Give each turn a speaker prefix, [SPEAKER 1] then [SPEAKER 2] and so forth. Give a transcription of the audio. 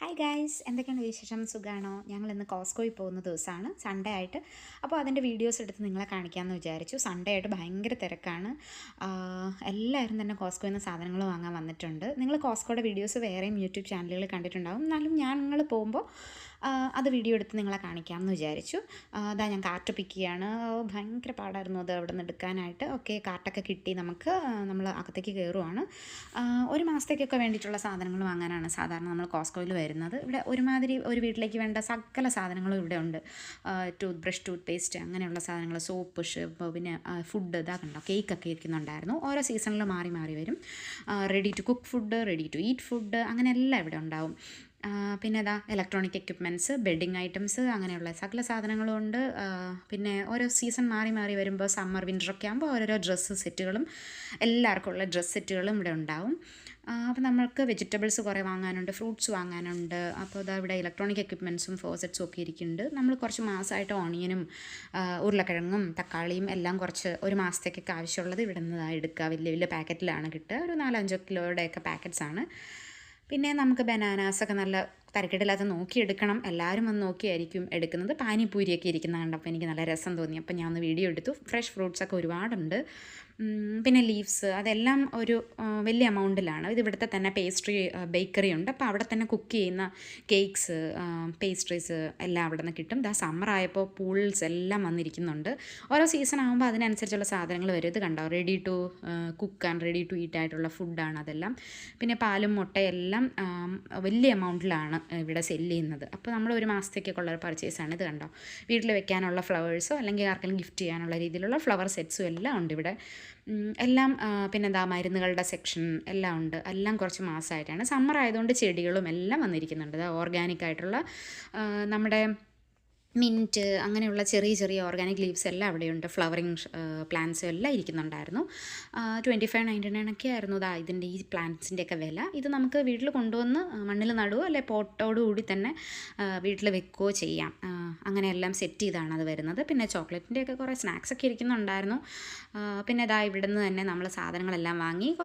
[SPEAKER 1] Hi guys, എന്തൊക്കെയാണ് വിശേഷം? സുഖമാണോ? ഞങ്ങൾ ഇന്ന് കോസ്കോയിൽ പോകുന്ന ദിവസമാണ്, സൺഡേ ആയിട്ട്. അപ്പോൾ അതിൻ്റെ വീഡിയോസ് എടുത്ത് നിങ്ങളെ കാണിക്കാമെന്ന് വിചാരിച്ചു. സൺഡേ ആയിട്ട് ഭയങ്കര തിരക്കാണ്. എല്ലാവരും തന്നെ കോസ്കോയിൽ നിന്ന് സാധനങ്ങൾ വാങ്ങാൻ വന്നിട്ടുണ്ട്. നിങ്ങൾ കോസ്കോയുടെ വീഡിയോസ് വേറെയും യൂട്യൂബ് ചാനലുകൾ കണ്ടിട്ടുണ്ടാകും. എന്നാലും നിങ്ങൾ പോകുമ്പോൾ അത് വീഡിയോ എടുത്ത് നിങ്ങളെ കാണിക്കാമെന്ന് വിചാരിച്ചു. അതാ ഞാൻ കാർട്ട് പിക്ക് ചെയ്യാണ്. ഭയങ്കര പാടായിരുന്നു അത് അവിടെ നിന്ന് എടുക്കാനായിട്ട്. ഓക്കെ, കാർട്ടൊക്കെ കിട്ടി. നമ്മൾ അകത്തേക്ക് കയറുവാണ്. ഒരു മാസത്തേക്കൊക്കെ വേണ്ടിയിട്ടുള്ള സാധനങ്ങൾ വാങ്ങാനാണ് സാധാരണ നമ്മൾ കോസ്കോയിൽ വരുന്നത്. ഇവിടെ ഒരുമാതിരി ഒരു വീട്ടിലേക്ക് വേണ്ട സകല സാധനങ്ങളും ഇവിടെ ഉണ്ട്. ടൂത്ത് ബ്രഷ്, ടൂത്ത് പേസ്റ്റ്, അങ്ങനെയുള്ള സാധനങ്ങൾ, സോപ്പ്, പിന്നെ ഫുഡ് ഇതാ കണ്ടോ, കേക്കൊക്കെ ഇരിക്കുന്നുണ്ടായിരുന്നു. ഓരോ സീസണിൽ മാറി മാറി വരും. Ready to cook food, ready to eat food, അങ്ങനെ എല്ലാം ഇവിടെ ഉണ്ടാവും. പിന്നെ ഇതാ ഇലക്ട്രോണിക് എക്യുപ്മെൻറ്റ്സ്, ബെഡിങ് ഐറ്റംസ്, അങ്ങനെയുള്ള സകല സാധനങ്ങളും ഉണ്ട്. പിന്നെ ഓരോ സീസൺ മാറി മാറി വരുമ്പോൾ സമ്മർ വിൻ്ററൊക്കെ ആകുമ്പോൾ ഓരോരോ ഡ്രസ്സ് സെറ്റുകളും, എല്ലാവർക്കും ഉള്ള ഡ്രസ്സ് സെറ്റുകളും ഇവിടെ ഉണ്ടാവും. അപ്പോൾ നമ്മൾക്ക് വെജിറ്റബിൾസ് കുറേ വാങ്ങാനുണ്ട്, ഫ്രൂട്ട്സ് വാങ്ങാനുണ്ട്. അപ്പോൾ ഇതാ ഇവിടെ ഇലക്ട്രോണിക് എക്യുപ്മെൻറ്റ്സും ഫോസറ്റ്സും ഒക്കെ ഇരിക്കുന്നുണ്ട്. നമ്മൾ കുറച്ച് മാസമായിട്ട് ഓണിയനും ഉരുളക്കിഴങ്ങും തക്കാളിയും എല്ലാം കുറച്ച് ഒരു മാസത്തേക്കൊക്കെ ആവശ്യമുള്ളത് ഇവിടെ നിന്ന് എടുക്കുക. വലിയ വലിയ പാക്കറ്റിലാണ് കിട്ടുക. ഒരു 4-5 കിലോയുടെയൊക്കെ പാക്കറ്റ്സാണ്. പിന്നെ നമുക്ക് ബനാനാസൊക്കെ നല്ല തരക്കേടില്ലാതെ നോക്കിയെടുക്കണം. എല്ലാവരും വന്ന് നോക്കിയായിരിക്കും എടുക്കുന്നത്. പാനിപ്പൂരിയൊക്കെ ഇരിക്കുന്ന കണ്ടപ്പോൾ എനിക്ക് നല്ല രസം തോന്നി. അപ്പോൾ ഞാൻ ഒന്ന് വീഡിയോ എടുത്തു. ഫ്രഷ് ഫ്രൂട്ട്സൊക്കെ ഒരുപാടുണ്ട്. പിന്നെ ലീവ്സ്, അതെല്ലാം ഒരു വലിയ എമൗണ്ടിലാണ്. ഇത് ഇവിടുത്തെ തന്നെ പേസ്ട്രി ബേക്കറി ഉണ്ട്. അപ്പോൾ അവിടെ തന്നെ കുക്ക് ചെയ്യുന്ന കേക്ക്സ്, പേസ്ട്രീസ് എല്ലാം അവിടെ നിന്ന് കിട്ടും. ഇതാ സമ്മറായപ്പോൾ പൂൾസ് എല്ലാം വന്നിരിക്കുന്നുണ്ട്. ഓരോ സീസൺ ആകുമ്പോൾ അതിനനുസരിച്ചുള്ള സാധനങ്ങൾ വരും. ഇത് കണ്ടോ, ready to cook and ready to eat ആയിട്ടുള്ള ഫുഡാണ് അതെല്ലാം. പിന്നെ പാലും മുട്ടയെല്ലാം വലിയ എമൗണ്ടിലാണ് ഇവിടെ സെല്ല് ചെയ്യുന്നത്. അപ്പോൾ നമ്മൾ ഒരു മാസത്തേക്കൊക്കെ ഉള്ള പർച്ചേസാണ്. ഇത് കണ്ടോ, വീട്ടിൽ വെക്കാനുള്ള ഫ്ലവേഴ്സോ അല്ലെങ്കിൽ ആർക്കെങ്കിലും ഗിഫ്റ്റ് ചെയ്യാനുള്ള രീതിയിലുള്ള ഫ്ലവർ സെറ്റ്സും എല്ലാം ഉണ്ട് ഇവിടെ. എല്ലാം പിന്നെന്താ മരുന്നുകളുടെ സെക്ഷൻ എല്ലാം ഉണ്ട്. എല്ലാം കുറച്ച് മാസമായിട്ടാണ്. സമ്മർ ആയതുകൊണ്ട് ചെടികളും എല്ലാം വന്നിരിക്കുന്നുണ്ട്. ഓർഗാനിക് ആയിട്ടുള്ള നമ്മുടെ മിൻറ്റ്, അങ്ങനെയുള്ള ചെറിയ ചെറിയ ഓർഗാനിക് ലീവ്സ് എല്ലാം അവിടെയുണ്ട്. ഫ്ലവറിങ് പ്ലാന്റ്സും എല്ലാം ഇരിക്കുന്നുണ്ടായിരുന്നു. 25.99 ഒക്കെ ആയിരുന്നു ഇതിൻ്റെ ഈ പ്ലാന്റ്സിൻ്റെയൊക്കെ വില. ഇത് നമുക്ക് വീട്ടിൽ കൊണ്ടുവന്ന് മണ്ണിൽ നടുവോ അല്ലെ പോട്ടോടുകൂടി തന്നെ വീട്ടിൽ വെക്കുകയോ ചെയ്യാം. അങ്ങനെയെല്ലാം സെറ്റ് ചെയ്താണ് അത് വരുന്നത്. പിന്നെ ചോക്ലേറ്റിൻ്റെയൊക്കെ കുറേ സ്നാക്സൊക്കെ ഇരിക്കുന്നുണ്ടായിരുന്നു. പിന്നെ ഇവിടെ നിന്ന് തന്നെ നമ്മൾ സാധനങ്ങളെല്ലാം വാങ്ങി